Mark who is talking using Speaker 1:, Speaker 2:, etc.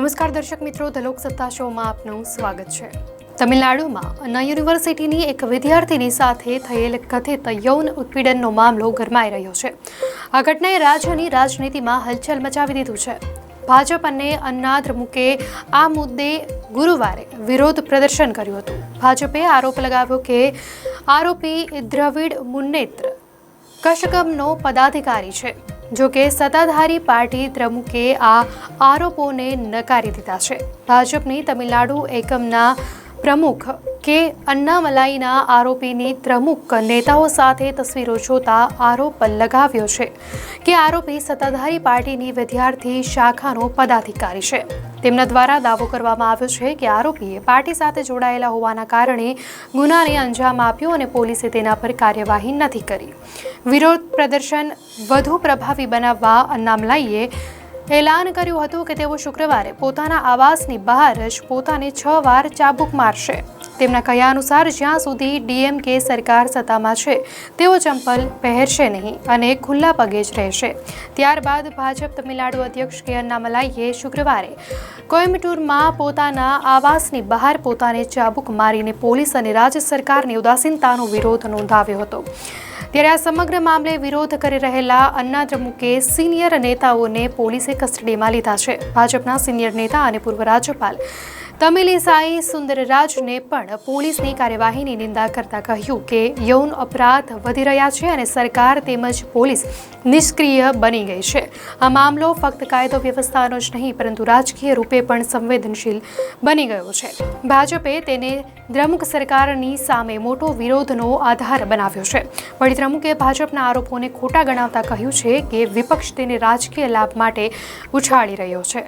Speaker 1: નમસ્કાર દર્શક મિત્રો, ધ લોકસત્તા શોમાં આપનું સ્વાગત છે। તમિલનાડુમાં અન્ના યુનિવર્સિટીની એક વિદ્યાર્થીની સાથે થયેલ કથિત યૌન ઉત્પીડનનો મામલો ગરમાઈ રહ્યો છે। આ ઘટનાએ રાજ્યની રાજનીતિમાં હલચલ મચાવી દીધું છે। ભાજપ અને અન્ના દ્રમુકે આ મુદ્દે ગુરુવારે વિરોધ પ્રદર્શન કર્યું હતું। ભાજપે આરોપ લગાવ્યો કે આરોપી દ્રવિડ મુન્નેત્ર કશગમનો પદાધિકારી છે। જો કે સત્તાધારી પાર્ટી દ્રમુકે આ આરોપોને નકારી દીધા છે। ભાજપની તમિલનાડુ એકમના પ્રમુખ કે અન્નામલાઈના આરોપીની દ્રમુક નેતાઓ સાથે તસવીરો જોતા આરોપ લગાવ્યો છે કે આરોપી સત્તાધારી પાર્ટીની વિદ્યાર્થી શાખાનો પદાધિકારી છે। તેમના દ્વારા દાવો કરવામાં આવ્યો છે કે આરોપીએ પાર્ટી સાથે જોડાયેલા હોવાના કારણે ગુનાને અંજામ આપ્યો અને પોલીસે તેના પર કાર્યવાહી નથી કરી। વિરોધ પ્રદર્શન વધુ પ્રભાવી બનાવવા અન્નામલાઈએ એલાન કર્યું હતું કે તેઓ શુક્રવારે પોતાના આવાસની બહાર જ પોતાને 6 વાર ચાબુક મારશે। તેમના કહ્યા અનુસાર જ્યાં સુધી ડીએમકે સરકાર સત્તામાં છે તેઓ ચંપલ પહેરશે નહીં અને ખુલ્લા પગે જ રહેશે। ત્યારબાદ ભાજપ તમિલનાડુ અધ્યક્ષ કે અન્નામલાઈએ શુક્રવારે કોયમ્બટુરમાં પોતાના આવાસની બહાર પોતાને ચાબુક મારીને પોલીસ અને રાજ્ય સરકારની ઉદાસીનતાનો વિરોધ નોંધાવ્યો હતો। ત્યારે આ સમગ્ર મામલે વિરોધ કરી રહેલા અન્ના દ્રમુકે સિનિયર નેતાઓને પોલીસે કસ્ટડીમાં લીધા છે। ભાજપના સિનિયર નેતા અને પૂર્વ રાજ્યપાલ તમિલિસાઈ સુંદરરાજને પણ પોલીસની કાર્યવાહીની નિંદા કરતા કહ્યું કે યૌન અપરાધ વધી રહ્યા છે અને સરકાર તેમજ પોલીસ નિષ્ક્રિય બની ગઈ છે। આ મામલો ફક્ત કાયદો વ્યવસ્થાનો જ નહીં પરંતુ રાજકીય રૂપે પણ સંવેદનશીલ બની ગયો છે। ભાજપે તેને દ્રમુક સરકારની સામે મોટો વિરોધનો આધાર બનાવ્યો છે। વળી દ્રમુકે ભાજપના આરોપોને ખોટા ગણાવતા કહ્યું છે કે વિપક્ષ તેને રાજકીય લાભ માટે ઉછાળી રહ્યો છે।